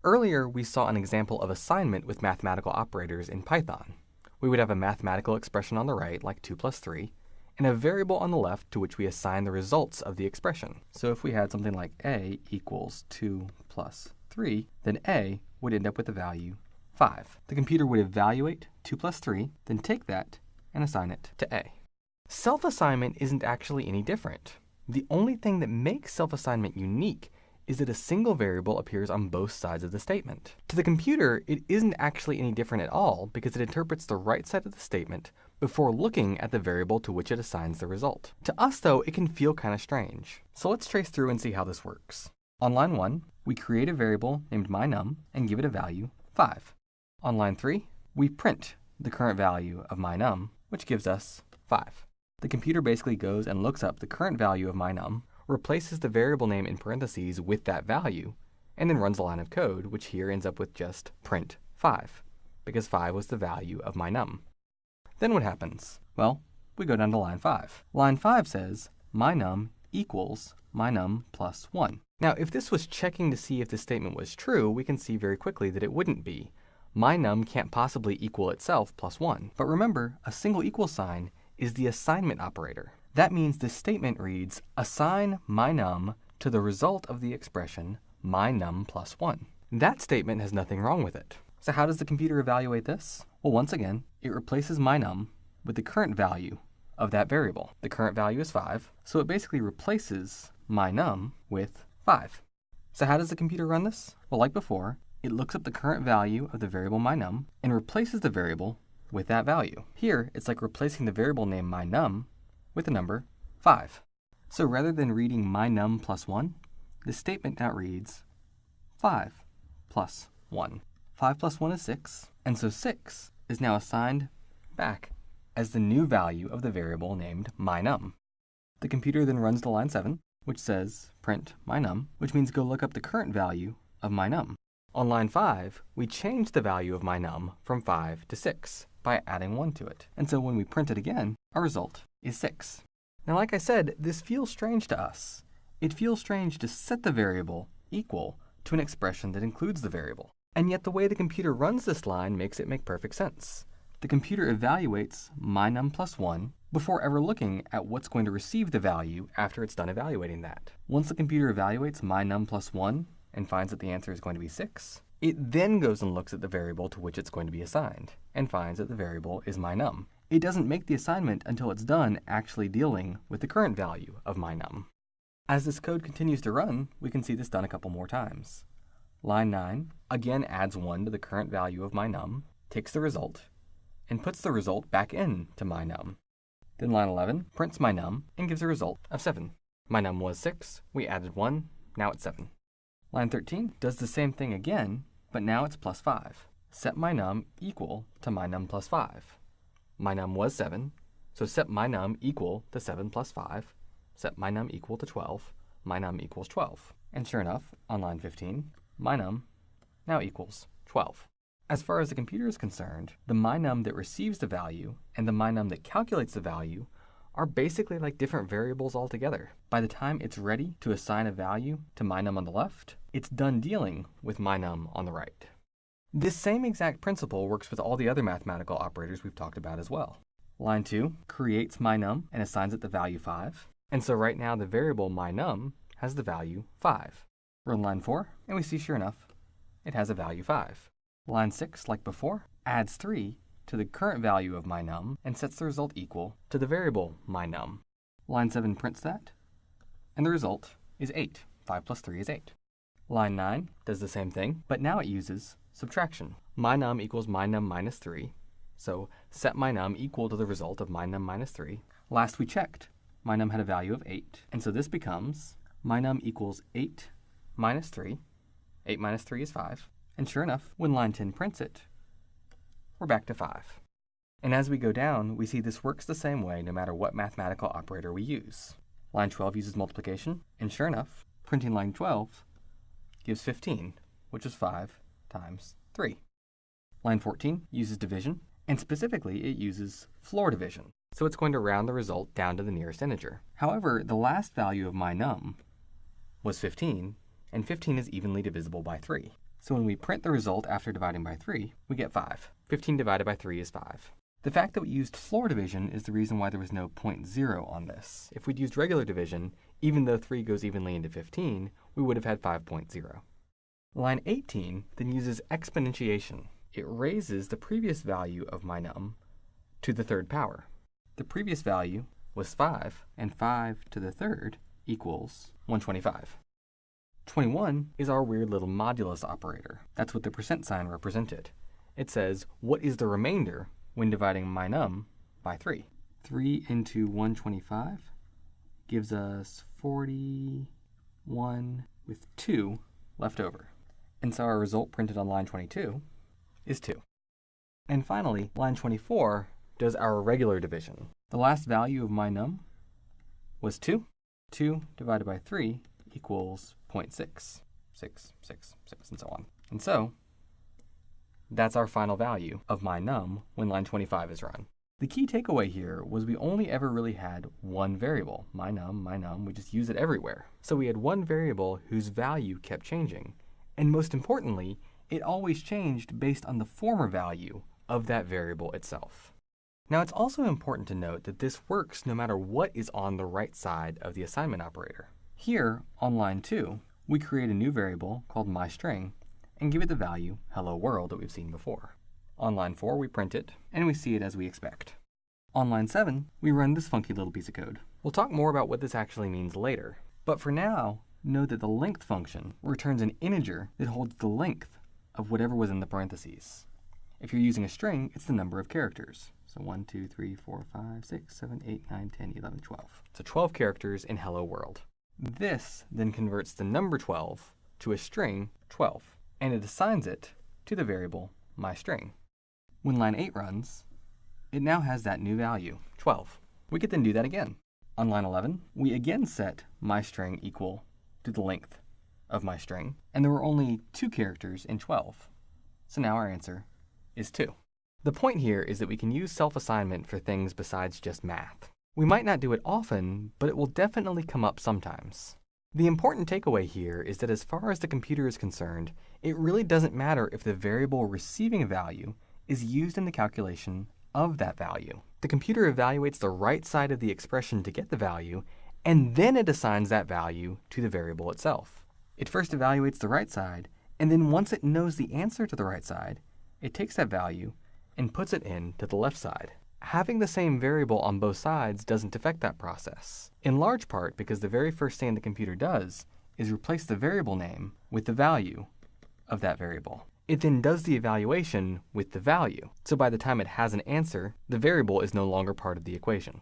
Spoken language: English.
Earlier, we saw an example of assignment with mathematical operators in Python. We would have a mathematical expression on the right, like 2 plus 3, and a variable on the left to which we assign the results of the expression. So if we had something like a equals 2 plus 3, then a would end up with the value 5. The computer would evaluate 2 plus 3, then take that and assign it to a. Self-assignment isn't actually any different. The only thing that makes self-assignment unique is that a single variable appears on both sides of the statement. To the computer, it isn't actually any different at all because it interprets the right side of the statement before looking at the variable to which it assigns the result. To us, though, it can feel kind of strange. So let's trace through and see how this works. On line 1, we create a variable named mynum and give it a value 5. On line 3, we print the current value of mynum, which gives us 5. The computer basically goes and looks up the current value of mynum, replaces the variable name in parentheses with that value, and then runs a line of code, which here ends up with just print 5, because 5 was the value of mynum. Then what happens? Well, we go down to line 5. Line 5 says mynum equals mynum plus 1. Now, if this was checking to see if the statement was true, we can see very quickly that it wouldn't be. Mynum can't possibly equal itself plus 1. But remember, a single equal sign is the assignment operator. That means this statement reads, assign mynum to the result of the expression mynum plus 1. That statement has nothing wrong with it. So how does the computer evaluate this? Well, once again, it replaces mynum with the current value of that variable. The current value is 5, so it basically replaces mynum with 5. So how does the computer run this? Well, like before, it looks up the current value of the variable mynum and replaces the variable with that value. Here, it's like replacing the variable name mynum with the number 5. So rather than reading mynum plus 1, the statement now reads 5 plus 1. 5 plus 1 is 6, and so 6 is now assigned back as the new value of the variable named mynum. The computer then runs to line 7, which says print mynum, which means go look up the current value of mynum. On line 5, we change the value of mynum from 5 to 6 by adding 1 to it. And so when we print it again, our result is 6. Now, like I said, this feels strange to us. It feels strange to set the variable equal to an expression that includes the variable. And yet the way the computer runs this line makes it make perfect sense. The computer evaluates mynum plus 1 before ever looking at what's going to receive the value after it's done evaluating that. Once the computer evaluates mynum plus 1 and finds that the answer is going to be 6, it then goes and looks at the variable to which it's going to be assigned and finds that the variable is mynum. It doesn't make the assignment until it's done actually dealing with the current value of mynum. As this code continues to run, we can see this done a couple more times. Line 9 again adds 1 to the current value of mynum, takes the result, and puts the result back into mynum. Then line 11 prints mynum and gives a result of 7. Mynum was 6, we added 1, now it's 7. Line 13 does the same thing again, but now it's plus 5. Set mynum equal to mynum plus 5. Mynum was 7, so set mynum equal to 7 plus 5. Set mynum equal to 12. Mynum equals 12. And sure enough, on line 15, mynum now equals 12. As far as the computer is concerned, the mynum that receives the value and the mynum that calculates the value are basically like different variables altogether. By the time it's ready to assign a value to mynum on the left, it's done dealing with mynum on the right. This same exact principle works with all the other mathematical operators we've talked about as well. Line 2 creates mynum and assigns it the value 5. And so right now the variable mynum has the value 5. Run line 4, and we see sure enough, it has a value 5. Line 6, like before, adds 3 to the current value of mynum and sets the result equal to the variable mynum. Line 7 prints that, and the result is 8. 5 plus 3 is 8. Line 9 does the same thing, but now it uses subtraction. Mynum equals mynum minus 3, so set mynum equal to the result of mynum minus 3. Last we checked, mynum had a value of 8, and so this becomes mynum equals 8 minus 3. 8 minus 3 is 5. And sure enough, when line 10 prints it, we're back to 5. And as we go down, we see this works the same way no matter what mathematical operator we use. Line 12 uses multiplication, and sure enough, printing line 12 gives 15, which is 5 times 3. Line 14 uses division, and specifically it uses floor division. So it's going to round the result down to the nearest integer. However, the last value of mynum was 15, and 15 is evenly divisible by 3. So when we print the result after dividing by 3, we get 5. 15 divided by 3 is 5. The fact that we used floor division is the reason why there was no 0.0 on this. If we'd used regular division, even though 3 goes evenly into 15, we would have had 5.0. Line 18 then uses exponentiation. It raises the previous value of my num to the third power. The previous value was 5, and 5 to the third equals 125. 21 is our weird little modulus operator. That's what the percent sign represented. It says, what is the remainder when dividing my num by 3? 3 into 125 gives us 41 with 2 left over. And so our result printed on line 22 is 2. And finally, line 24 does our regular division. The last value of my num was 2. 2 divided by 3 equals 0.6. 6, 6, 6, and so on. And so, that's our final value of my num when line 25 is run. The key takeaway here was we only ever really had one variable, my num, we just use it everywhere. So we had one variable whose value kept changing. And most importantly, it always changed based on the former value of that variable itself. Now it's also important to note that this works no matter what is on the right side of the assignment operator. Here, on line 2, we create a new variable called myString and give it the value hello world that we've seen before. On line 4, we print it, and we see it as we expect. On line 7, we run this funky little piece of code. We'll talk more about what this actually means later, but for now, know that the length function returns an integer that holds the length of whatever was in the parentheses. If you're using a string, it's the number of characters. So 1, 2, 3, 4, 5, 6, 7, 8, 9, 10, 11, 12. So 12 characters in hello world. This then converts the number 12 to a string 12, and it assigns it to the variable myString. When line 8 runs, it now has that new value, 12. We could then do that again. On line 11, we again set myString equal to the length of my string, and there were only 2 characters in 12. So now our answer is 2. The point here is that we can use self-assignment for things besides just math. We might not do it often, but it will definitely come up sometimes. The important takeaway here is that as far as the computer is concerned, it really doesn't matter if the variable receiving a value is used in the calculation of that value. The computer evaluates the right side of the expression to get the value, and then it assigns that value to the variable itself. It first evaluates the right side, and then once it knows the answer to the right side, it takes that value and puts it into the left side. Having the same variable on both sides doesn't affect that process, in large part because the very first thing the computer does is replace the variable name with the value of that variable. It then does the evaluation with the value, so by the time it has an answer, the variable is no longer part of the equation.